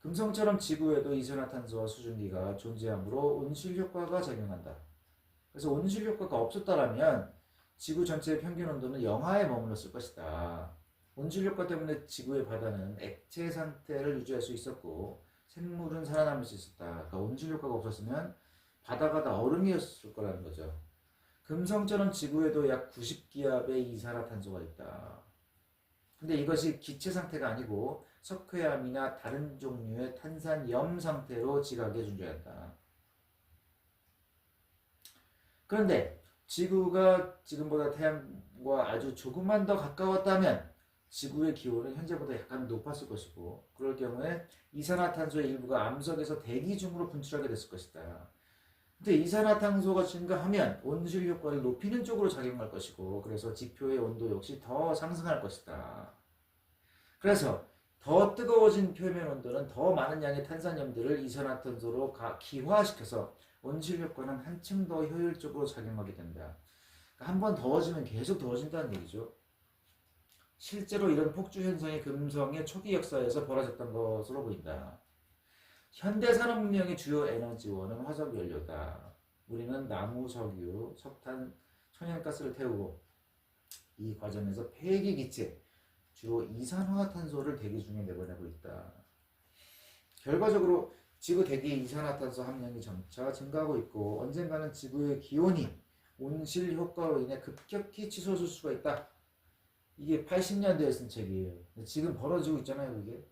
금성처럼 지구에도 이산화탄소와 수증기가 존재하므로 온실 효과가 작용한다. 그래서 온실 효과가 없었다라면 지구 전체의 평균 온도는 영하에 머물렀을 것이다. 온실 효과 때문에 지구의 바다는 액체 상태를 유지할 수 있었고 생물은 살아남을 수 있었다. 그러니까 온실 효과가 없었으면 바다가 다 얼음이었을 거라는 거죠. 금성처럼 지구에도 약 90기압의 이산화탄소가 있다. 근데 이것이 기체 상태가 아니고 석회암이나 다른 종류의 탄산염 상태로 지각에 존재한다. 그런데 지구가 지금보다 태양과 아주 조금만 더 가까웠다면 지구의 기온은 현재보다 약간 높았을 것이고 그럴 경우에 이산화탄소의 일부가 암석에서 대기 중으로 분출하게 됐을 것이다. 근데 이산화탄소가 증가하면 온실 효과를 높이는 쪽으로 작용할 것이고 그래서 지표의 온도 역시 더 상승할 것이다. 그래서 더 뜨거워진 표면 온도는 더 많은 양의 탄산염들을 이산화탄소로 기화시켜서 온실 효과는 한층 더 효율적으로 작용하게 된다. 그러니까 한번 더워지면 계속 더워진다는 얘기죠. 실제로 이런 폭주 현상이 금성의 초기 역사에서 벌어졌던 것으로 보인다. 현대 산업 문명의 주요 에너지원은 화석 연료다. 우리는 나무, 석유, 석탄, 천연가스를 태우고 이 과정에서 폐기 기체, 주로 이산화탄소를 대기 중에 내보내고 있다. 결과적으로 지구 대기의 이산화탄소 함량이 점차 증가하고 있고 언젠가는 지구의 기온이 온실 효과로 인해 급격히 치솟을 수가 있다. 이게 80년대에 쓴 책이에요. 지금 벌어지고 있잖아요, 그게.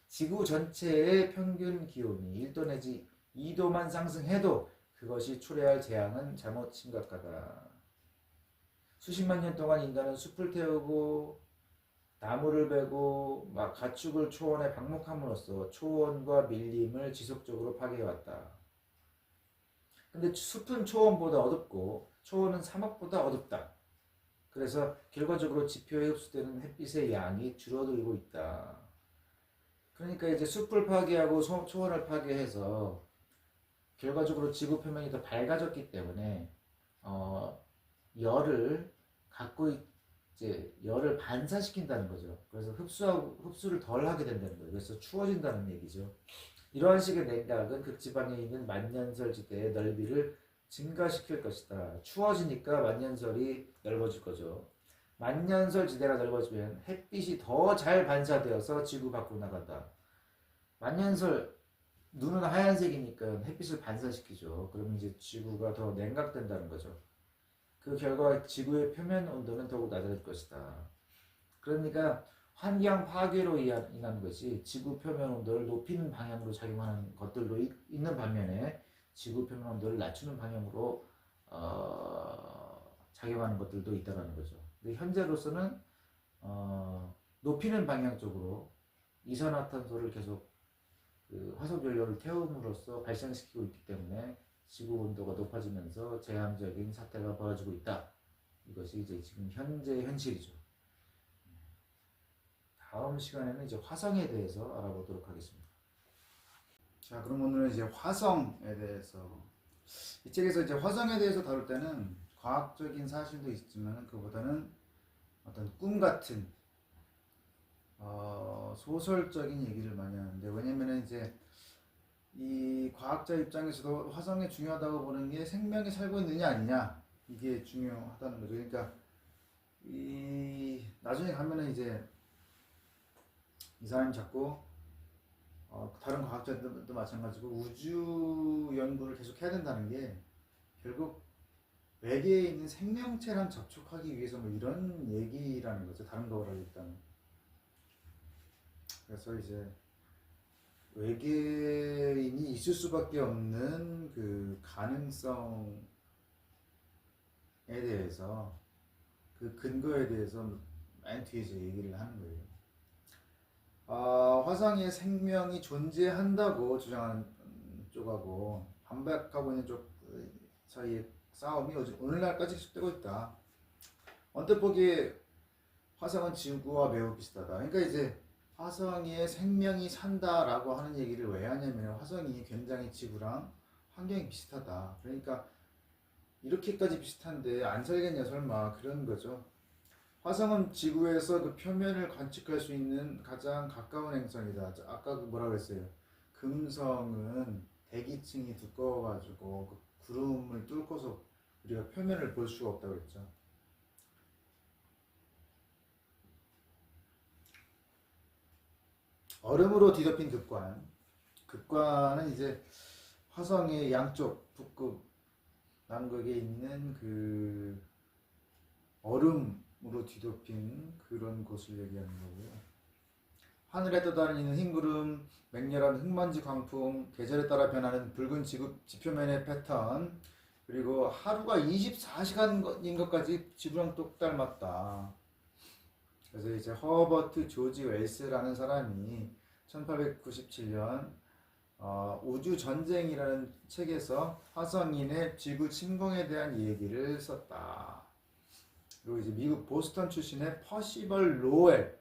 지구 전체의 평균 기온이 1도 내지 2도만 상승해도 그것이 초래할 재앙은 잘못 심각하다. 수십만 년 동안 인간은 숲을 태우고 나무를 베고 막 가축을 초원에 방목함으로써 초원과 밀림을 지속적으로 파괴해왔다. 근데 숲은 초원보다 어둡고 초원은 사막보다 어둡다. 그래서 결과적으로 지표에 흡수되는 햇빛의 양이 줄어들고 있다. 그러니까 이제 숲을 파괴하고 초원을 파괴해서 결과적으로 지구 표면이 더 밝아졌기 때문에 열을 갖고 이제 열을 반사시킨다는 거죠. 그래서 흡수를 덜 하게 된다는 거예요. 그래서 추워진다는 얘기죠. 이러한 식의 냉각은 극지방에 있는 만년설지대의 넓이를 증가시킬 것이다. 추워지니까 만년설이 넓어질 거죠. 만년설 지대가 넓어지면 햇빛이 더 잘 반사되어서 지구 밖으로 나간다. 만년설 눈은 하얀색이니까 햇빛을 반사시키죠. 그러면 이제 지구가 더 냉각된다는 거죠. 그 결과 지구의 표면 온도는 더욱 낮아질 것이다. 그러니까 환경 파괴로 인한 것이 지구 표면 온도를 높이는 방향으로 작용하는 것들도 있는 반면에 지구 표면 온도를 낮추는 방향으로 작용하는 것들도 있다는 거죠. 근데 현재로서는 높이는 방향 쪽으로 이산화탄소를 계속 그 화석 연료를 태움으로써 발생시키고 있기 때문에 지구 온도가 높아지면서 재앙적인 사태가 벌어지고 있다. 이것이 이제 지금 현재의 현실이죠. 다음 시간에는 이제 화성에 대해서 알아보도록 하겠습니다. 자, 그럼 오늘은 이제 화성에 대해서 이 책에서 이제 화성에 대해서 다룰 때는 과학적인 사실도 있지만 그보다는 어떤 꿈 같은 소설적인 얘기를 많이 하는데 왜냐면은 이제 이 과학자 입장에서도 화성이 중요하다고 보는 게 생명이 살고 있느냐 아니냐 이게 중요하다는 거죠. 그러니까 이 나중에 가면은 이제 이 사람이 자꾸 다른 과학자들도 마찬가지고 우주 연구를 계속 해야 된다는 게 결국 외계에 있는 생명체랑 접촉하기 위해서 뭐 이런 얘기라는 거죠. 다른 거를 일단. 그래서 이제 외계인이 있을 수밖에 없는 그 가능성에 대해서 그 근거에 대해서 맨 뒤에 이제 얘기를 하는 거예요. 화성에 생명이 존재한다고 주장하는 쪽하고 반박하고 있는 쪽 사이의 싸움이 오늘날까지 계속되고 있다. 언뜻 보기에 화성은 지구와 매우 비슷하다. 그러니까 이제 화성에 생명이 산다라고 하는 얘기를 왜 하냐면 화성이 굉장히 지구랑 환경이 비슷하다. 그러니까 이렇게까지 비슷한데 안 살겠냐 설마 그런 거죠. 화성은 지구에서 그 표면을 관측할 수 있는 가장 가까운 행성이다. 아까 그 뭐라 그랬어요? 금성은 대기층이 두꺼워가지고 그 구름을 뚫고서 우리가 표면을 볼 수가 없다고 그랬죠. 얼음으로 뒤덮인 극관. 극관은 이제 화성의 양쪽 북극, 남극에 있는 그 얼음으로 뒤덮인 그런 곳을 얘기하는 거고요. 하늘에 떠다니는 흰 구름, 맹렬한 흙먼지 광풍, 계절에 따라 변하는 붉은 지표면의 패턴, 그리고 하루가 24시간인 것까지 지구랑 똑 닮았다. 그래서 이제 허버트 조지 웰스라는 사람이 1897년 우주 전쟁이라는 책에서 화성인의 지구 침공에 대한 얘기를 썼다. 그리고 이제 미국 보스턴 출신의 퍼시벌 로웰,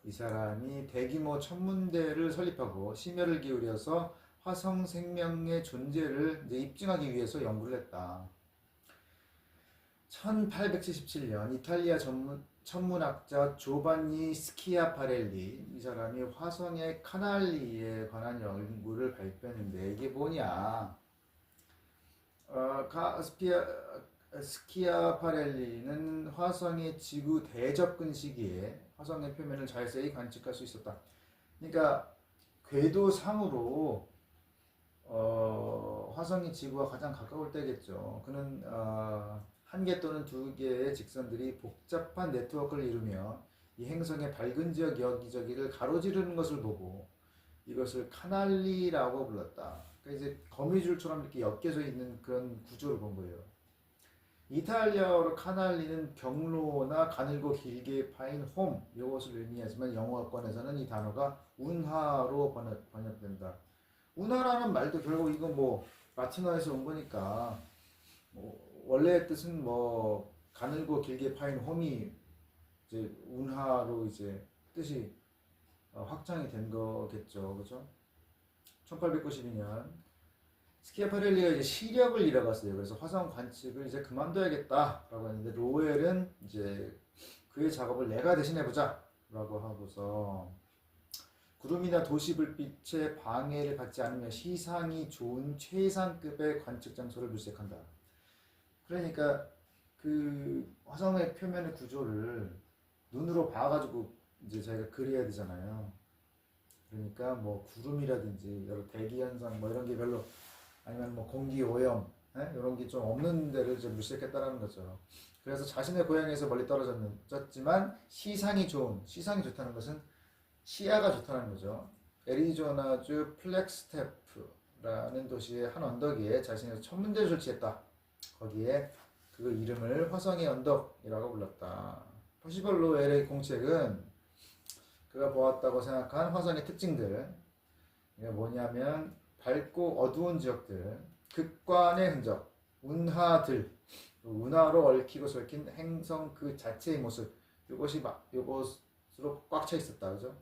이 사람이 대규모 천문대를 설립하고 심혈을 기울여서 화성 생명의 존재를 이제 입증하기 위해서 연구를 했다. 1877년 이탈리아 천문학자 조반니 스키아파렐리, 이 사람이 화성의 카날리에 관한 연구를 발표했는데 이게 뭐냐? 스키아파렐리는 화성의 지구 대접근 시기에 화성의 표면을 자세히 관측할 수 있었다. 그러니까 궤도상으로 화성이 지구와 가장 가까울 때겠죠. 그는 한 개 또는 두 개의 직선들이 복잡한 네트워크를 이루며 이 행성의 밝은 지역 여기저기를 가로지르는 것을 보고 이것을 카날리라고 불렀다. 그러니까 이제 거미줄처럼 이렇게 엮여져 있는 그런 구조를 본 거예요. 이탈리아어로 카날리는 경로나 가늘고 길게 파인 홈, 이것을 의미하지만 영어권에서는 이 단어가 운하로 번역된다. 운하라는 말도 결국 이거 뭐 라틴어에서 온 거니까 원래의 뜻은 뭐 가늘고 길게 파인 홈이 이제 운하로 이제 뜻이 확장이 된 거겠죠, 그렇죠? 1892년 스키아파렐리가 이제 시력을 잃어갔어요. 그래서 화성 관측을 이제 그만둬야겠다라고 했는데 로웰은 이제 그의 작업을 내가 대신해보자라고 하고서 구름이나 도시 불빛의 방해를 받지 않으며 시상이 좋은 최상급의 관측 장소를 물색한다. 그러니까 그 화성의 표면의 구조를 눈으로 봐가지고 이제 저희가 그려야 되잖아요. 그러니까 뭐 구름이라든지 여러 대기 현상 뭐 이런 게 별로, 아니면 뭐 공기 오염 이런 게 좀 없는 데를 이제 물색했다라는 거죠. 그래서 자신의 고향에서 멀리 떨어졌지만 시상이 좋다는 것은 시야가 좋다는 거죠. 애리조나주 플렉스테프라는 도시의 한 언덕 위에 자신의 천문대를 설치했다. 거기에 그 이름을 화성의 언덕이라고 불렀다. 퍼시벌 로웰의 공책은 그가 보았다고 생각한 화성의 특징들, 이게 뭐냐면 밝고 어두운 지역들, 극관의 흔적, 운하들, 운하로 얽히고 설킨 행성 그 자체의 모습, 요것으로 꽉 차 있었다, 그죠?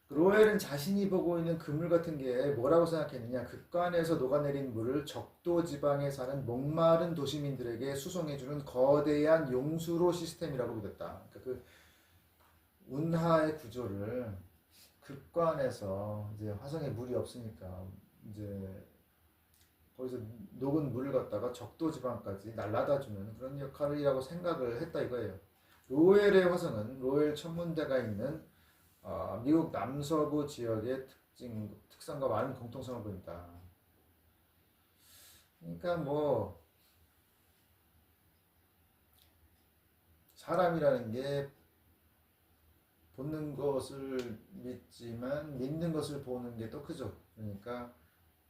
로웰은 자신이 보고 있는 그물 같은 게 뭐라고 생각했느냐? 극관에서 녹아내린 물을 적도 지방에 사는 목마른 도시민들에게 수송해주는 거대한 용수로 시스템이라고 믿었다. 그러니까 그 운하의 구조를 극관에서 이제 화성에 물이 없으니까 이제 거기서 녹은 물을 갖다가 적도 지방까지 날라다주는 그런 역할이라고 생각을 했다 이거예요. 로웰의 화성은 로웰 천문대가 있는 미국 남서부 지역의 특성과 많은 공통성을 보인다. 그러니까 뭐 사람이라는 게 보는 것을 믿지만 믿는 것을 보는 게 더 크죠. 그러니까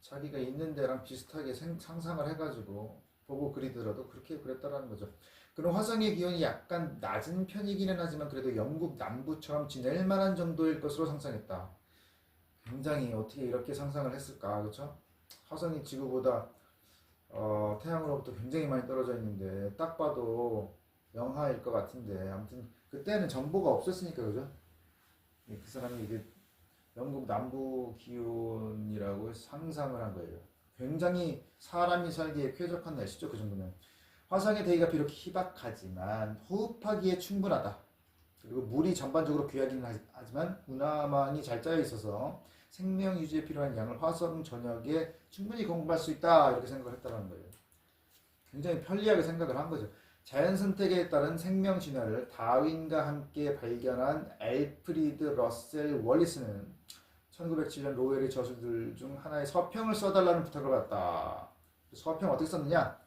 자기가 있는 데랑 비슷하게 상상을 해가지고 보고 그리더라도 그렇게 그랬다라는 거죠. 그럼 화성의 기온이 약간 낮은 편이기는 하지만 그래도 영국 남부처럼 지낼 만한 정도일 것으로 상상했다. 굉장히 어떻게 이렇게 상상을 했을까, 그렇죠? 화성이 지구보다 태양으로부터 굉장히 많이 떨어져 있는데 딱 봐도 영하일 것 같은데, 아무튼 그때는 정보가 없었으니까, 그죠? 그 사람이 이게 영국 남부 기온이라고 상상을 한 거예요. 굉장히 사람이 살기에 쾌적한 날씨죠, 그 정도면. 화성의 대기가 비록 희박하지만 호흡하기에 충분하다. 그리고 물이 전반적으로 귀하기는 하지만 운하망이 잘 짜여 있어서 생명 유지에 필요한 양을 화성 전역에 충분히 공급할 수 있다. 이렇게 생각을 했다는 거예요. 굉장히 편리하게 생각을 한 거죠. 자연 선택에 따른 생명 진화를 다윈과 함께 발견한 알프리드 러셀 월리스는 1907년 로웰의 저술들 중 하나의 서평을 써달라는 부탁을 받았다. 서평 어떻게 썼느냐?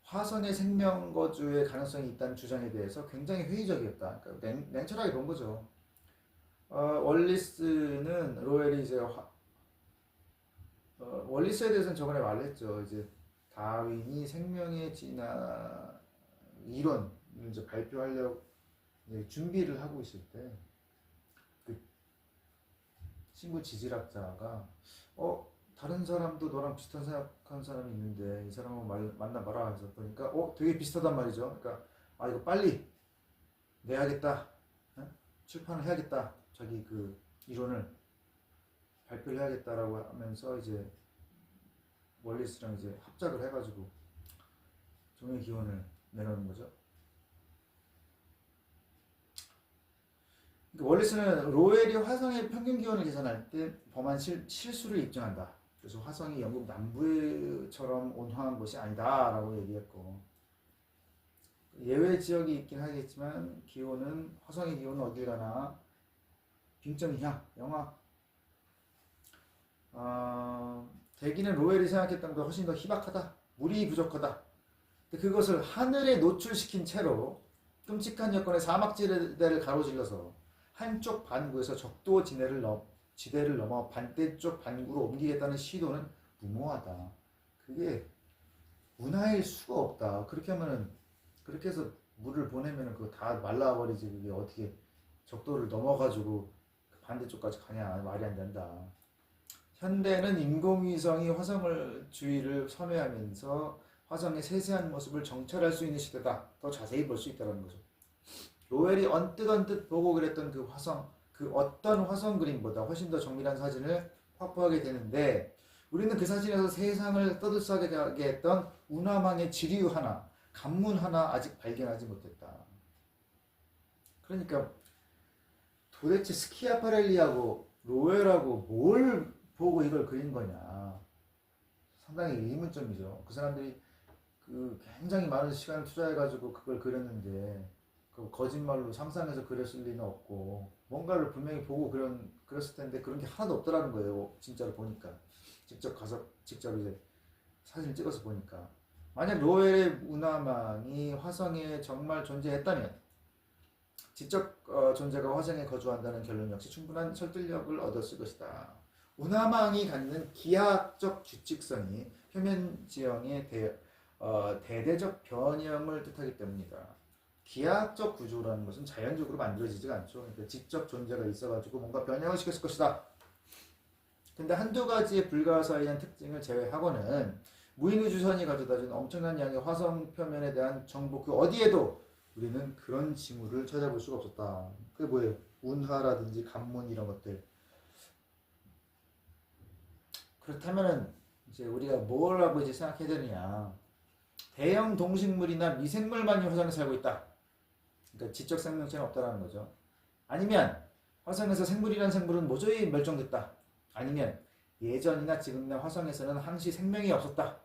화성의 생명 거주의 가능성이 있다는 주장에 대해서 굉장히 회의적이었다. 그러니까 냉철하게 본 거죠. 월리스는 로웰이 이제 월리스에 대해서는 저번에 말했죠. 이제 다윈이 생명의 진화 이론을 이제 발표하려고 이제 준비를 하고 있을 때 그 친구 지질학자가 다른 사람도 너랑 비슷한 생각하는 사람이 있는데 이 사람을 만나봐라 해서 보니까 되게 비슷하단 말이죠. 그러니까 이거 빨리 내야겠다, 출판을 해야겠다, 자기 그 이론을 발표를 해야겠다라고 하면서 이제 월리스랑 이제 합작을 해가지고 종의 기원을 내놓는 거죠. 그러니까 월리스는 로웰이 화성의 평균 기온을 계산할 때 범한 실수를 입증한다. 그래서 화성이 영국 남부처럼 온화한 곳이 아니다라고 얘기했고, 예외 지역이 있긴 하겠지만 기온은 화성의 기온은 어딜 가나 빙점 이하, 영하. 대기는 로웰이 생각했던 것보다 훨씬 더 희박하다, 물이 부족하다. 그것을 하늘에 노출시킨 채로 끔찍한 여건의 사막지대를 가로질러서 한쪽 반구에서 적도 지대를 넘어 반대쪽 반구로 옮기겠다는 시도는 무모하다. 그게 운하일 수가 없다. 그렇게 하면은, 그렇게 해서 물을 보내면은 그거 다 말라버리지. 그게 어떻게 적도를 넘어가지고 반대쪽까지 가냐. 말이 안 된다. 현대는 인공위성이 화성을 주위를 선회하면서 화성의 세세한 모습을 정찰할 수 있는 시대다. 더 자세히 볼 수 있다는 거죠. 로웰이 언뜻 보고 그랬던 그 화성, 그 어떤 화성 그림보다 훨씬 더 정밀한 사진을 확보하게 되는데, 우리는 그 사진에서 세상을 떠들썩하게 했던 운하망의 지류 하나, 관문 하나 아직 발견하지 못했다. 그러니까 도대체 스키아파렐리하고 로웰하고 뭘 보고 이걸 그린 거냐. 상당히 의문점이죠. 그 사람들이 굉장히 많은 시간을 투자해가지고 그걸 그렸는데, 거짓말로 상상해서 그렸을 리는 없고, 뭔가를 분명히 보고 그렸을 텐데 그런 게 하나도 없더라는 거예요. 진짜로 보니까. 직접 이제 사진을 찍어서 보니까. 만약 로웰의 운하망이 화성에 정말 존재했다면 지적 존재가 화성에 거주한다는 결론 역시 충분한 설득력을 얻었을 것이다. 운하망이 갖는 기하학적 규칙성이 표면 지형의 대대적 변형을 뜻하기 때문이다. 기하학적 구조라는 것은 자연적으로 만들어지지가 않죠. 그러니까 지적 존재가 있어가지고 뭔가 변형을 시켰을 것이다. 근데 한두 가지의 불가사의한 특징을 제외하고는 무인우주선이 가져다준 엄청난 양의 화성 표면에 대한 정보 그 어디에도 우리는 그런 징후를 찾아볼 수가 없었다. 그게 뭐예요? 운하라든지 관문 이런 것들. 그렇다면은 이제 우리가 뭘 하고 이제 생각해야 되느냐? 대형 동식물이나 미생물만이 화성에 살고 있다. 그러니까 지적 생명체는 없다라는 거죠. 아니면 화성에서 생물이란 생물은 모조리 멸종됐다. 아니면 예전이나 지금이나 화성에서는 항시 생명이 없었다.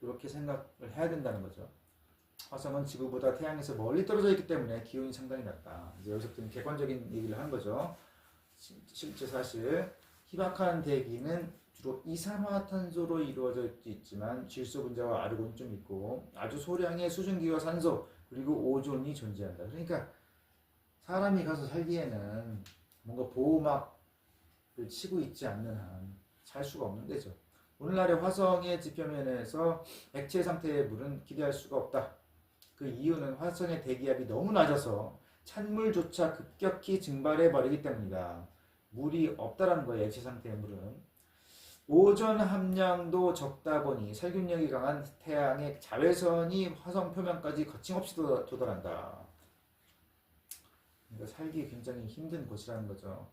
이렇게 생각을 해야 된다는 거죠. 화성은 지구보다 태양에서 멀리 떨어져 있기 때문에 기온이 상당히 낮다. 이제 여기서 좀 객관적인 얘기를 한 거죠. 실제 사실 희박한 대기는 주로 이산화탄소로 이루어져 있지만 질소 분자와 아르곤이 좀 있고 아주 소량의 수증기와 산소 그리고 오존이 존재한다. 그러니까 사람이 가서 살기에는 뭔가 보호막을 치고 있지 않는 한 살 수가 없는 데죠. 오늘날의 화성의 지표면에서 액체 상태의 물은 기대할 수가 없다. 그 이유는 화성의 대기압이 너무 낮아서 찬물조차 급격히 증발해 버리기 때문이다. 물이 없다라는 거예요. 액체 상태의 물은. 오존 함량도 적다 보니 살균력이 강한 태양의 자외선이 화성 표면까지 거침없이 도달한다. 그러니까 살기 굉장히 힘든 곳이라는 거죠.